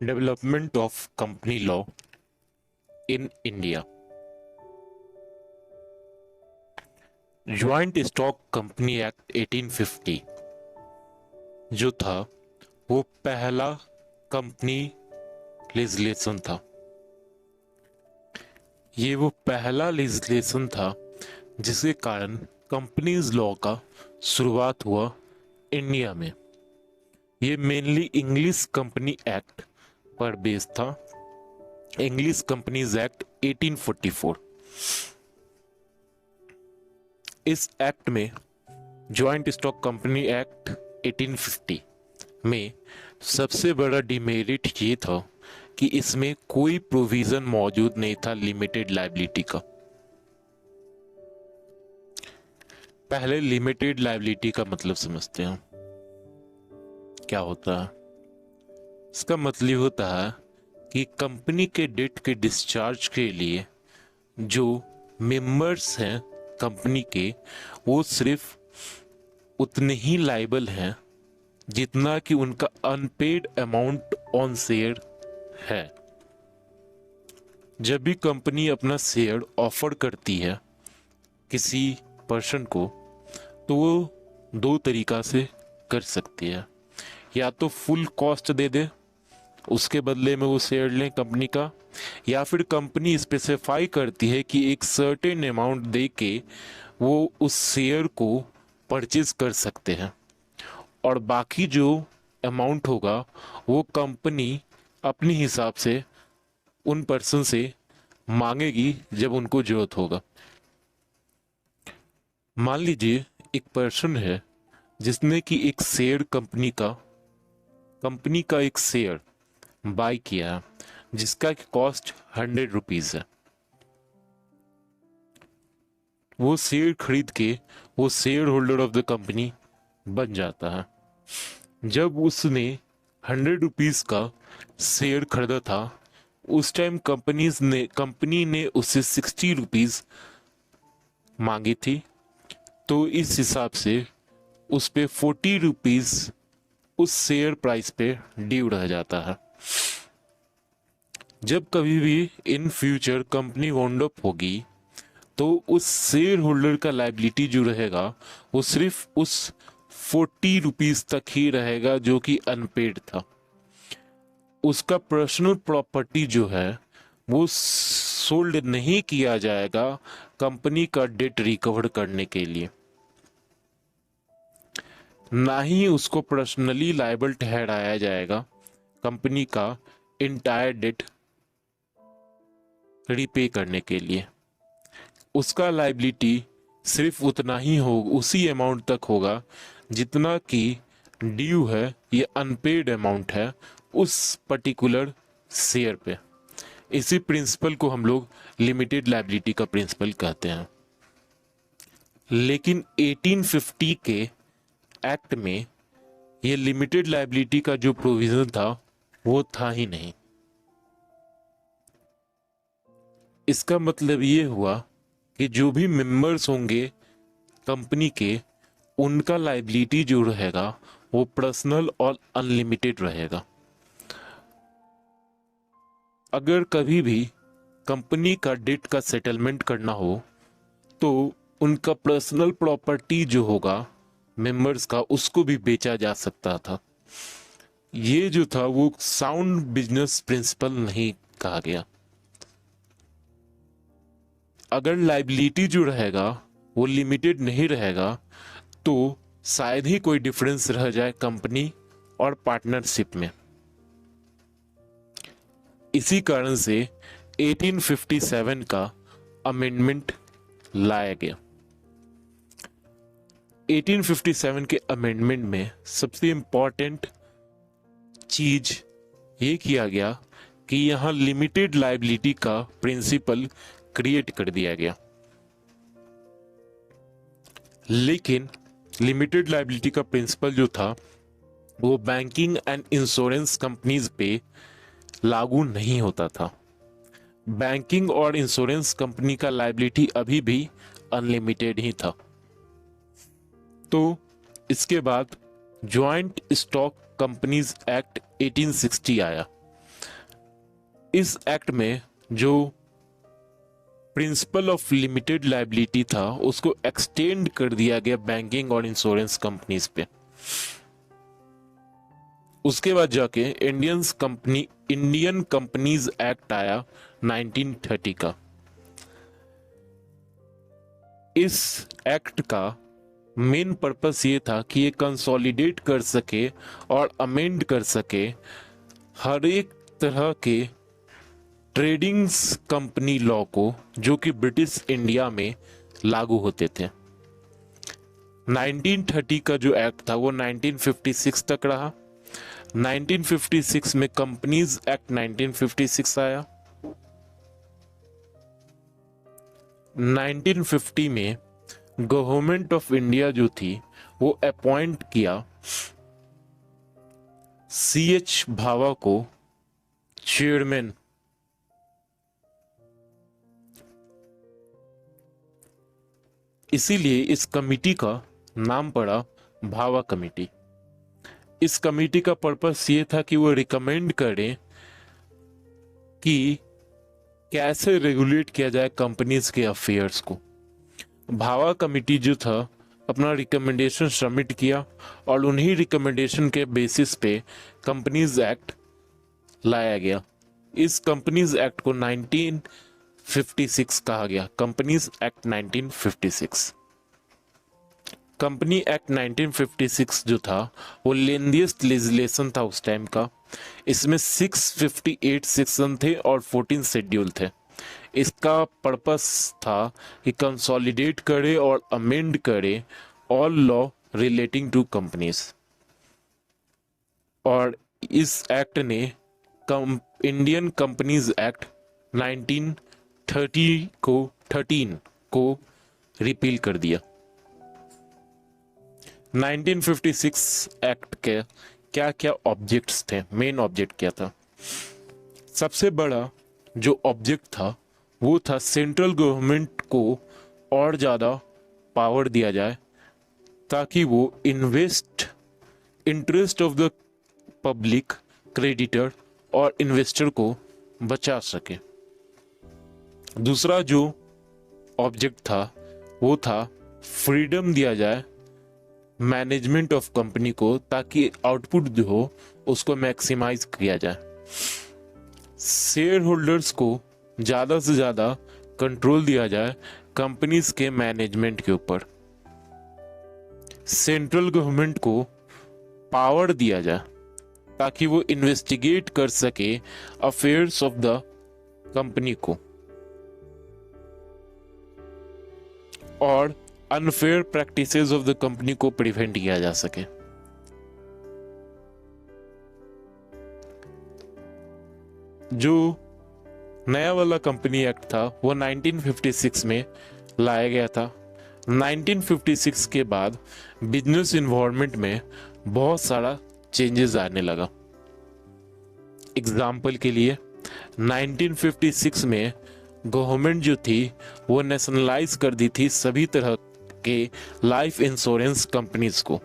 Development of company law in India. Joint stock company act 1850 जो था वो पहला कंपनी लेजिस्लेशन था। ये वो पहला लेजिस्लेशन था जिसके कारण कंपनीज लॉ का शुरुआत हुआ इंडिया में। ये मेनली इंग्लिश कंपनी एक्ट पर बेस्ड था, इंग्लिश कंपनीज एक्ट 1844। इस एक्ट में ज्वाइंट स्टॉक कंपनी एक्ट 1850 में सबसे बड़ा डिमेरिट ये था कि इसमें कोई प्रोविजन मौजूद नहीं था लिमिटेड लायबिलिटी का। पहले लिमिटेड लायबिलिटी का मतलब समझते हैं क्या होता है। इसका मतलब होता है कि कंपनी के डेट के डिस्चार्ज के लिए जो मेंबर्स हैं कंपनी के, वो सिर्फ उतने ही लायबल हैं जितना कि उनका अनपेड अमाउंट ऑन शेयर है। जब भी कंपनी अपना शेयर ऑफर करती है किसी पर्सन को, तो वो दो तरीका से कर सकती है। या तो फुल कॉस्ट दे दे, उसके बदले में वो शेयर लें कंपनी का, या फिर कंपनी स्पेसिफाई करती है कि एक सर्टेन अमाउंट दे के वो उस शेयर को परचेज कर सकते हैं, और बाकी जो अमाउंट होगा वो कंपनी अपने हिसाब से उन पर्सन से मांगेगी जब उनको जरूरत होगा। मान लीजिए एक पर्सन है जिसने कि एक शेयर कंपनी का एक शेयर बाय किया जिसका कॉस्ट 100 रुपीज है। वो शेयर खरीद के वो share holder of the company बन जाता है। जब उसने 100 रुपीज का शेयर खरीदा था, उस टाइम कंपनी ने उससे 60 रुपीज मांगी थी, तो इस हिसाब से उस पे 40 रुपीज उस शेयर प्राइस पे ड्यू रह जाता है। जब कभी भी in future company wound up होगी, तो उस शेयर होल्डर का लायबिलिटी जो रहेगा वो सिर्फ उस 40 रुपीज तक ही रहेगा जो कि अनपेड था। उसका पर्सनल प्रॉपर्टी जो है वो सोल्ड नहीं किया जाएगा कंपनी का डेट रिकवर करने के लिए, ना ही उसको पर्सनली लायबल ठहराया जाएगा कंपनी का इंटायर डेट रीपे करने के लिए। उसका लायबिलिटी सिर्फ उतना ही हो, उसी अमाउंट तक होगा जितना कि ड्यू है, ये अनपेड अमाउंट है उस पर्टिकुलर शेयर पे। इसी प्रिंसिपल को हम लोग लिमिटेड लायबिलिटी का प्रिंसिपल कहते हैं। लेकिन 1850 के एक्ट में ये लिमिटेड लायबिलिटी का जो प्रोविजन था वो था ही नहीं। इसका मतलब ये हुआ कि जो भी मेंबर्स होंगे कंपनी के, उनका लायबिलिटी जो रहेगा वो पर्सनल और अनलिमिटेड रहेगा। अगर कभी भी कंपनी का डेट का सेटलमेंट करना हो, तो उनका पर्सनल प्रॉपर्टी जो होगा मेंबर्स का, उसको भी बेचा जा सकता था। ये जो था वो साउंड बिजनेस प्रिंसिपल नहीं कहा गया। अगर लायबिलिटी जो रहेगा वो लिमिटेड नहीं रहेगा, तो शायद ही कोई डिफरेंस रह जाए कंपनी और पार्टनरशिप में। इसी कारण से 1857 का अमेंडमेंट लाया गया। 1857 के अमेंडमेंट में सबसे इंपॉर्टेंट चीज ये किया गया कि यहां लिमिटेड लायबिलिटी का प्रिंसिपल क्रिएट कर दिया गया। लेकिन लिमिटेड लायबिलिटी का प्रिंसिपल जो था वो बैंकिंग एंड इंश्योरेंस कंपनीज पे लागू नहीं होता था। बैंकिंग और इंश्योरेंस कंपनी का लायबिलिटी अभी भी अनलिमिटेड ही था। तो इसके बाद ज्वाइंट स्टॉक कंपनीज एक्ट 1860 आया। इस एक्ट में जो प्रिंसिपल ऑफ लिमिटेड लायबिलिटी था उसको एक्सटेंड कर दिया गया बैंकिंग और इंश्योरेंस कंपनीज पे। उसके बाद जाके इंडियन कंपनीज एक्ट आया 1930 का। इस एक्ट का मेन पर्पस ये था कि ये कंसोलिडेट कर सके और अमेंड कर सके हर एक तरह के ट्रेडिंग्स कंपनी लॉ को जो कि ब्रिटिश इंडिया में लागू होते थे। 1930 का जो एक्ट था वो 1956 तक रहा। 1956 में कंपनीज एक्ट 1956 आया। 1950 में गवर्नमेंट ऑफ इंडिया जो थी वो अपॉइंट किया CH भावा को चेयरमैन। इसीलिए इस कमिटी का नाम पड़ा भावा कमेटी। इस कमेटी का पर्पस ये था कि वो रिकमेंड करे कि कैसे रेगुलेट किया जाए कंपनीज के अफेयर्स को। भावा कमेटी जो था अपना रिकमेंडेशन सबमिट किया और उन्हीं रिकमेंडेशन के बेसिस पे कंपनीज एक्ट लाया गया। इस कंपनीज एक्ट को 1956 कहा गया, कंपनीज एक्ट 1956। कंपनी एक्ट 1956 जो था वो लेंदीएस्ट लेजिस्लेशन था उस टाइम का। इसमें 658 सेक्शन थे और 14 शेड्यूल थे। इसका पर्पस था कि कंसोलिडेट करे और अमेंड करे all law relating to companies. और इस एक्ट ने इंडियन कंपनीज एक्ट 13 को रिपील कर दिया। 1956 एक्ट के क्या क्या ऑब्जेक्ट्स थे, मेन ऑब्जेक्ट क्या था? सबसे बड़ा जो ऑब्जेक्ट था वो था सेंट्रल गवर्नमेंट को और ज़्यादा पावर दिया जाए ताकि वो interest of the public, creditor और इन्वेस्टर को बचा सके। दूसरा जो ऑब्जेक्ट था वो था फ्रीडम दिया जाए मैनेजमेंट ऑफ कंपनी को ताकि आउटपुट जो हो उसको मैक्सिमाइज किया जाए। शेयर होल्डर्स को ज़्यादा से ज़्यादा कंट्रोल दिया जाए कंपनीज के मैनेजमेंट के ऊपर। सेंट्रल गवर्नमेंट को पावर दिया जाए ताकि वो इन्वेस्टिगेट कर सके अफेयर्स ऑफ द कंपनी को और unfair practices of the company को प्रिवेंट किया जा सके। जो नया वाला कंपनी एक्ट था वो 1956 में लाया गया था। 1956 के बाद बिजनेस इन्वायरमेंट में बहुत सारा चेंजेस आने लगा। एग्जाम्पल के लिए 1956 में गवर्नमेंट जो थी वो नेशनलाइज कर दी थी सभी तरह के लाइफ इंश्योरेंस कंपनीज को।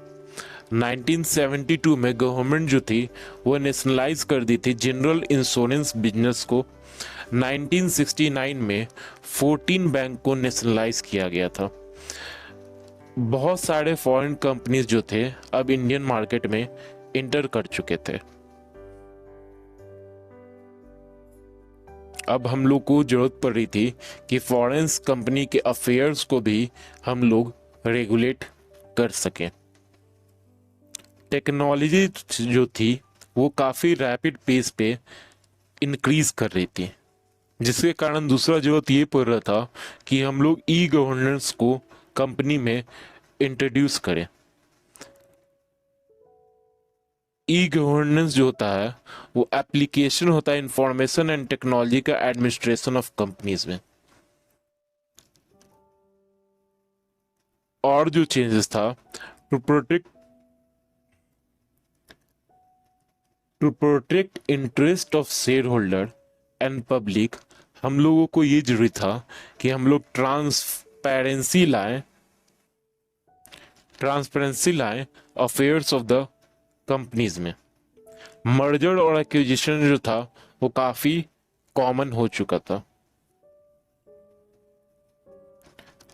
1972 में गवर्नमेंट जो थी वो नेशनलाइज कर दी थी जनरल इंश्योरेंस बिजनेस को। 1969 में 14 बैंक को नेशनलाइज किया गया था। बहुत सारे फॉरेन कंपनीज जो थे अब इंडियन मार्केट में इंटर कर चुके थे। अब हम लोग को जरूरत पड़ रही थी कि फॉरेन कंपनी के अफेयर्स को भी हम लोग रेगुलेट कर सकें। टेक्नोलॉजी जो थी वो काफ़ी रैपिड पेस पे इंक्रीज कर रही थी, जिसके कारण दूसरा जरूरत ये पड़ रहा था कि हम लोग ई गवर्नेंस को कंपनी में इंट्रोड्यूस करें। ई गवर्नेंस जो होता है वो एप्लीकेशन होता है इंफॉर्मेशन एंड टेक्नोलॉजी का एडमिनिस्ट्रेशन ऑफ कंपनीज में। और जो चेंजेस था to protect interest of shareholder and public, हम लोगों को ये जरूरी था कि हम लोग ट्रांसपेरेंसी लाएं अफेयर्स ऑफ द कंपनीज में। मर्जर और एक्विजिशन जो था वो काफ़ी कॉमन हो चुका था।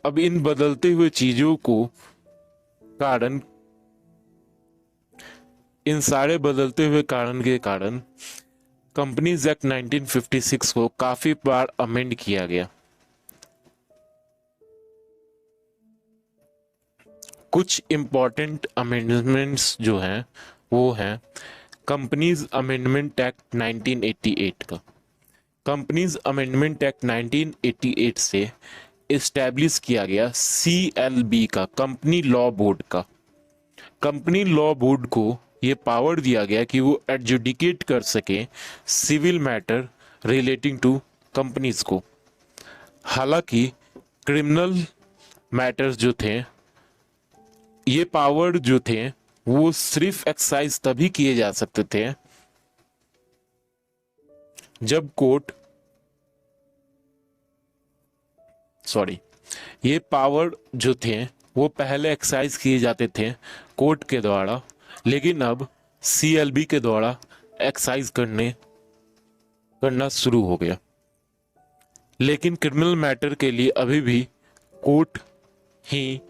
अब इन बदलते हुए चीजों को कारण इन सारे बदलते हुए कारण के कारण कंपनीज एक्ट 1956 को काफी बार अमेंड किया गया। कुछ इंपॉर्टेंट अमेंडमेंट्स जो हैं वो हैं कंपनीज अमेंडमेंट एक्ट 1988 का। कंपनीज अमेंडमेंट एक्ट 1988 से इस्टेब्लिश किया गया CLB का, कंपनी लॉ बोर्ड का। कंपनी लॉ बोर्ड को ये पावर दिया गया कि वो एडजुडिकेट कर सके civil matter relating to companies को। हालांकि क्रिमिनल मैटर्स जो थे, ये पावर जो थे वो सिर्फ एक्सरसाइज तभी किए जा सकते थे जब कोर्ट ये पावर जो थे वो पहले एक्सरसाइज किए जाते थे कोर्ट के द्वारा, लेकिन अब CLB के द्वारा एक्सरसाइज करना शुरू हो गया। लेकिन क्रिमिनल मैटर के लिए अभी भी कोर्ट ही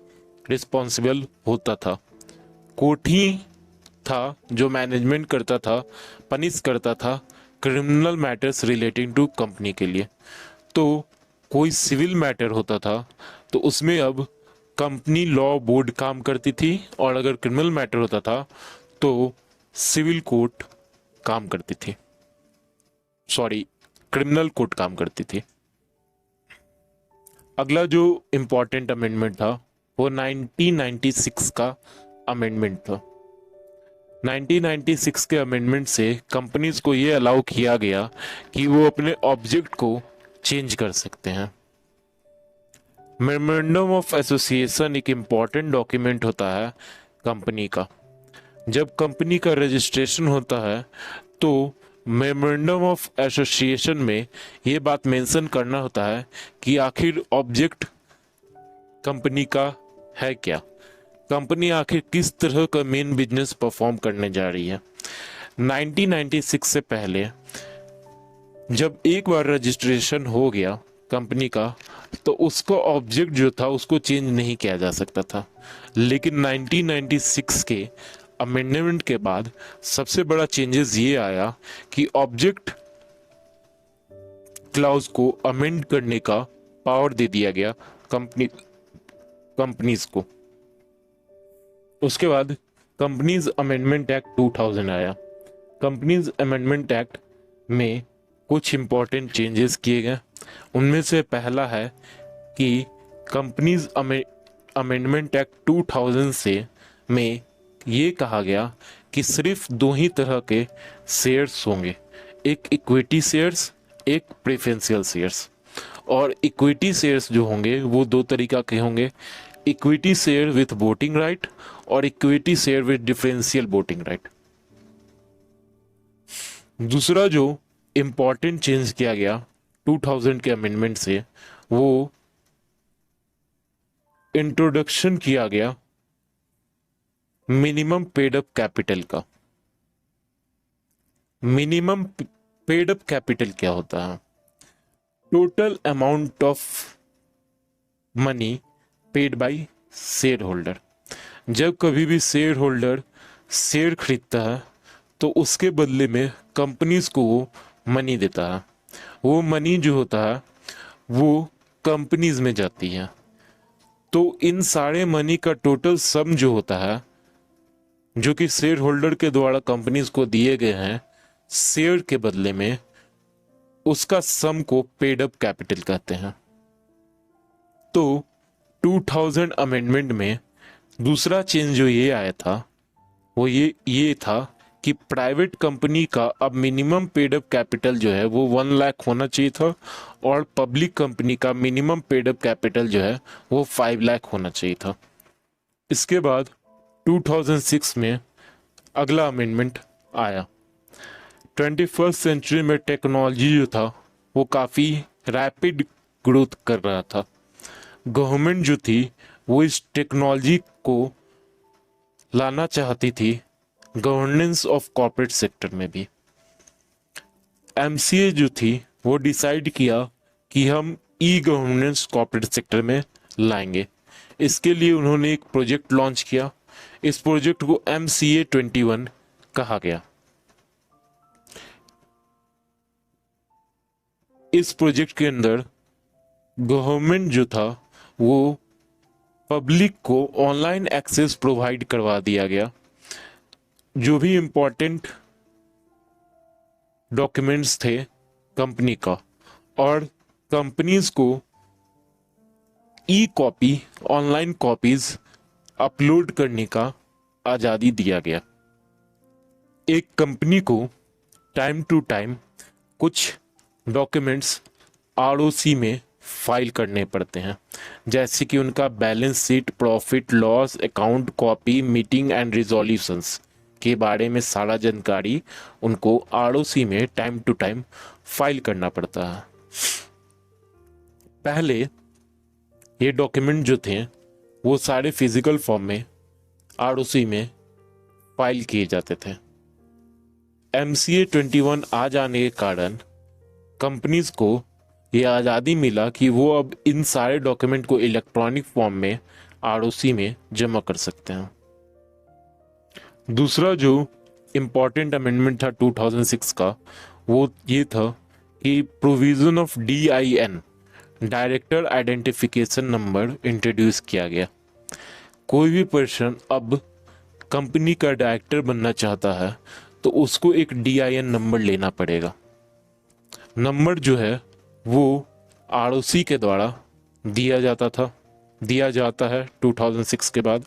रिस्पॉन्सिबल होता था। कोर्ट ही था जो मैनेजमेंट करता था, पनिश करता था criminal matters relating to company के लिए। तो कोई सिविल मैटर होता था तो उसमें अब कंपनी लॉ बोर्ड काम करती थी, और अगर क्रिमिनल मैटर होता था तो सिविल कोर्ट काम करती थी, क्रिमिनल कोर्ट काम करती थी। अगला जो इंपॉर्टेंट अमेंडमेंट था वो 1996 का अमेंडमेंट था। 1996 के अमेंडमेंट से कंपनीज को ये अलाउ किया गया कि वो अपने ऑब्जेक्ट को चेंज कर सकते हैं। मेमोरेंडम ऑफ एसोसिएशन एक इम्पॉर्टेंट डॉक्यूमेंट होता है कंपनी का। जब कंपनी का रजिस्ट्रेशन होता है तो मेमोरेंडम ऑफ एसोसिएशन में ये बात मेंशन करना होता है कि आखिर ऑब्जेक्ट कंपनी का है क्या, कंपनी आखिर किस तरह का मेन बिजनेस परफॉर्म करने जा रही है। 1996 से पहले जब एक बार रजिस्ट्रेशन हो गया कंपनी का तो उसका ऑब्जेक्ट जो था उसको चेंज नहीं किया जा सकता था। लेकिन 1996 के अमेंडमेंट के बाद सबसे बड़ा चेंजेस ये आया कि ऑब्जेक्ट क्लाउज को अमेंड करने का पावर दे दिया गया कंपनीज को। उसके बाद कंपनीज अमेंडमेंट एक्ट 2000 आया। कंपनीज अमेंडमेंट एक्ट में कुछ इंपॉर्टेंट चेंजेस किए गए। उनमें से पहला है कि कंपनीज अमेंडमेंट एक्ट 2000 से में ये कहा गया कि सिर्फ दो ही तरह के शेयर्स होंगे, एक इक्विटी शेयर्स, एक प्रेफरेंशियल शेयर्स। और इक्विटी शेयर्स जो होंगे वो दो तरीका के होंगे, equity share with voting right और equity share with differential voting right. दूसरा जो इंपॉर्टेंट चेंज किया गया 2000 के अमेंडमेंट से, वो इंट्रोडक्शन किया गया मिनिमम पेड अप कैपिटल का। मिनिमम पेड अप कैपिटल क्या होता है? Total amount of money paid by share holder. जब कभी भी शेयर होल्डर शेयर खरीदता है तो उसके बदले में कंपनीज को वो मनी देता है। वो मनी जो होता है वो कंपनीज में जाती है। तो इन सारे मनी का टोटल सम जो होता है, जो कि शेयर होल्डर के द्वारा कंपनीज को दिए गए हैं शेयर के बदले में, उसका सम को पेड अप कैपिटल कहते हैं। तो 2000 अमेंडमेंट में दूसरा चेंज जो ये आया था वो ये था कि प्राइवेट कंपनी का अब मिनिमम पेड अप कैपिटल जो है वो 1 लाख होना चाहिए था, और पब्लिक कंपनी का मिनिमम पेड अप कैपिटल जो है वो 5 लाख होना चाहिए था। इसके बाद 2006 में अगला अमेंडमेंट आया। 21st सेंचुरी में टेक्नोलॉजी जो था वो काफ़ी रैपिड ग्रोथ कर रहा था। गवर्नमेंट जो थी वो इस टेक्नोलॉजी को लाना चाहती थी गवर्नेंस ऑफ कॉर्पोरेट सेक्टर में भी। एमसीए जो थी वो डिसाइड किया कि हम ई गवर्नेंस कॉर्पोरेट सेक्टर में लाएंगे। इसके लिए उन्होंने एक प्रोजेक्ट लॉन्च किया। इस प्रोजेक्ट को MCA 21 कहा गया। इस प्रोजेक्ट के अंदर गवर्नमेंट जो था वो पब्लिक को ऑनलाइन एक्सेस प्रोवाइड करवा दिया गया। जो भी इम्पोर्टेंट डॉक्यूमेंट्स थे कंपनी का, और कंपनीज को ई कॉपी, ऑनलाइन कॉपीज अपलोड करने का आज़ादी दिया गया। एक कंपनी को टाइम टू टाइम कुछ डॉक्यूमेंट्स ROC में फाइल करने पड़ते हैं, जैसे कि उनका balance sheet, profit loss account, copy, meeting and resolutions के बारे में सारा जानकारी उनको ROC में टाइम टू टाइम फाइल करना पड़ता है। पहले ये डॉक्यूमेंट जो थे वो सारे फिजिकल फॉर्म में ROC में फाइल किए जाते थे। MCA 21 आ जाने के कारण कंपनीज को ये आज़ादी मिला कि वो अब इन सारे डॉक्यूमेंट को इलेक्ट्रॉनिक फॉर्म में ROC में जमा कर सकते हैं। दूसरा जो इम्पॉर्टेंट अमेंडमेंट था 2006 का, वो ये था कि provision of DIN, director identification number, introduce किया गया। कोई भी पर्सन अब कंपनी का डायरेक्टर बनना चाहता है तो उसको एक DIN नंबर लेना पड़ेगा। नंबर जो है वो ROC के द्वारा दिया जाता है 2006 के बाद।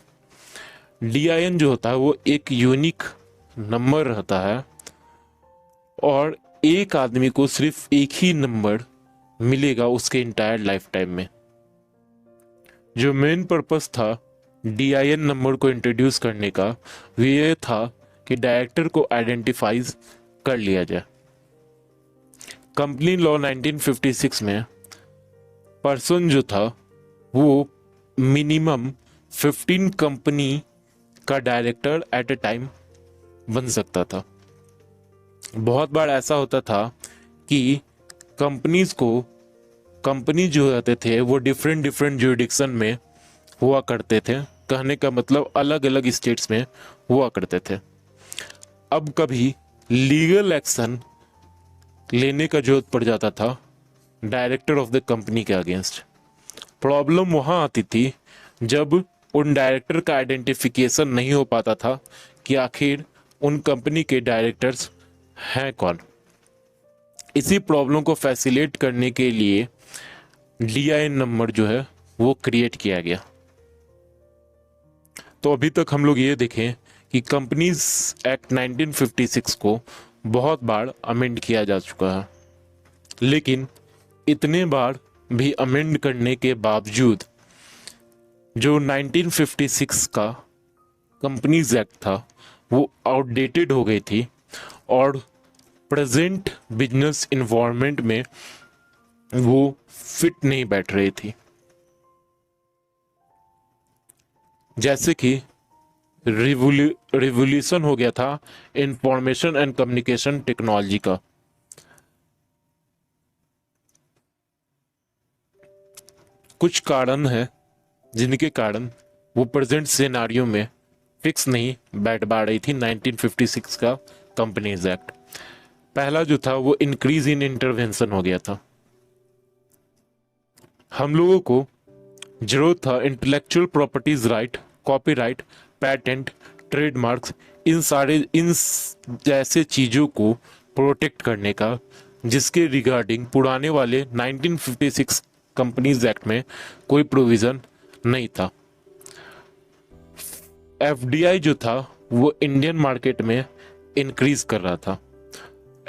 DIN जो होता है वो एक यूनिक नंबर रहता है और एक आदमी को सिर्फ एक ही नंबर मिलेगा उसके इंटायर लाइफ टाइम में। जो मेन पर्पस था DIN नंबर को इंट्रोड्यूस करने का वो ये था कि डायरेक्टर को आइडेंटिफाइज कर लिया जाए। कंपनी लॉ 1956 में पर्सन जो था वो मिनिमम 15 कंपनी का डायरेक्टर एट ए टाइम बन सकता था। बहुत बार ऐसा होता था कि कंपनी जो रहते थे वो डिफरेंट ज्यूरिडिक्शन में हुआ करते थे। कहने का मतलब अलग अलग स्टेट्स में हुआ करते थे। अब कभी लीगल एक्शन लेने का जरूरत पड़ जाता था डायरेक्टर ऑफ द कंपनी के अगेंस्ट। प्रॉब्लम वहां आती थी जब उन डायरेक्टर का आइडेंटिफिकेशन नहीं हो पाता था कि आखिर उन कंपनी के डायरेक्टर्स हैं कौन। इसी प्रॉब्लम को फैसिलिटेट करने के लिए DIN नंबर जो है वो क्रिएट किया गया। तो अभी तक हम लोग ये देखें कि कंपनीज एक्ट 1956 को बहुत बार अमेंड किया जा चुका है, लेकिन इतने बार भी अमेंड करने के बावजूद जो 1956 का कंपनीज एक्ट था वो आउटडेटेड हो गई थी और प्रेजेंट बिजनेस इन्वायरमेंट में वो फिट नहीं बैठ रही थी। जैसे कि रिवोल्यूशन हो गया था इंफॉर्मेशन एंड कम्युनिकेशन टेक्नोलॉजी का। कुछ कारण है जिनके कारण वो प्रेजेंट सिनेरियो में फिक्स नहीं बैठ पा रही थी 1956 का कंपनीज एक्ट। पहला जो था वो इंक्रीज इन इंटरवेंशन हो गया था। हम लोगों को जरूरत था intellectual properties right, copyright, patent, trademarks, इन जैसे चीज़ों को प्रोटेक्ट करने का, जिसके रिगार्डिंग पुराने वाले 1956 कंपनीज एक्ट में कोई प्रोविज़न नहीं था। FDI जो था वो इंडियन मार्केट में इंक्रीज कर रहा था।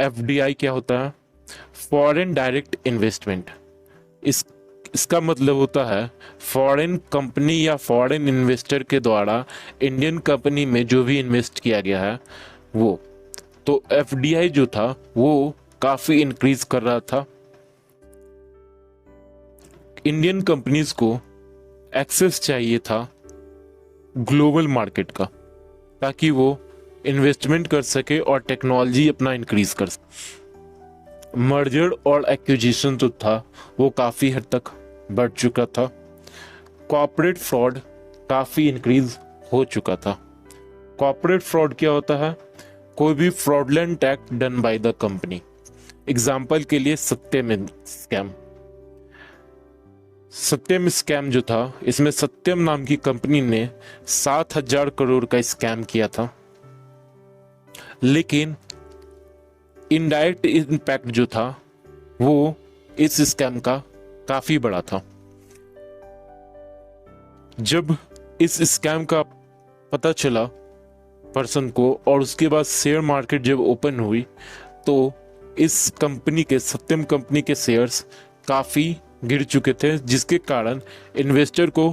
FDI क्या होता है? Foreign direct investment. इसका मतलब होता है फॉरेन कंपनी या फॉरेन इन्वेस्टर के द्वारा इंडियन कंपनी में जो भी इन्वेस्ट किया गया है वो। तो FDI जो था वो काफी इंक्रीज कर रहा था। इंडियन कंपनीज को एक्सेस चाहिए था ग्लोबल मार्केट का, ताकि वो इन्वेस्टमेंट कर सके और टेक्नोलॉजी अपना इंक्रीज कर सके। मर्जर और एक्विजिशन जो था वो काफ़ी हद तक बढ़ चुका था। कॉर्पोरेट फ्रॉड काफ़ी इंक्रीज हो चुका था। कॉर्पोरेट फ्रॉड क्या होता है? कोई भी fraudulent act done by the company. Example के लिए सत्यम स्कैम। सत्यम स्कैम जो था, इसमें सत्यम नाम की कंपनी ने 7,000 करोड़ का स्कैम किया था, लेकिन इनडायरेक्ट इम्पैक्ट जो था वो इस स्कैम का काफी बड़ा था। जब इस स्कैम का पता चला पर्सन को और उसके बाद शेयर मार्केट जब ओपन हुई तो इस कंपनी के, सत्यम कंपनी के शेयर्स काफी गिर चुके थे, जिसके कारण इन्वेस्टर को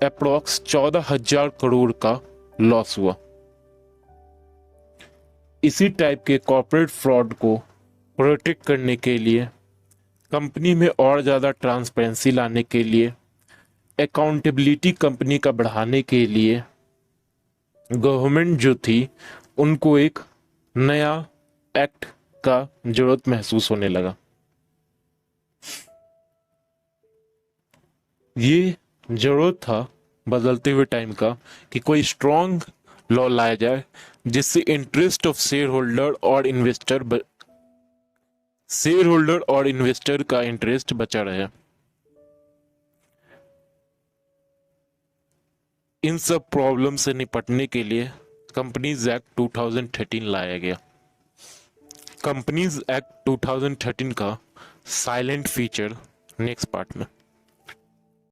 अप्रॉक्स 14,000 करोड़ का लॉस हुआ। इसी टाइप के कॉर्पोरेट फ्रॉड को प्रोटेक्ट करने के लिए, कंपनी में और ज़्यादा ट्रांसपेरेंसी लाने के लिए, अकाउंटेबिलिटी कंपनी का बढ़ाने के लिए गवर्नमेंट जो थी उनको एक नया एक्ट का जरूरत महसूस होने लगा। ये जरूरत था बदलते हुए टाइम का कि कोई स्ट्रॉन्ग लॉ लाया जाए जिससे इंटरेस्ट ऑफ शेयर होल्डर और इन्वेस्टर का इंटरेस्ट बचा रहे। इन सब प्रॉब्लम से निपटने के लिए कंपनीज एक्ट 2013 लाया गया। कंपनीज एक्ट 2013 का साइलेंट फीचर नेक्स्ट पार्ट में।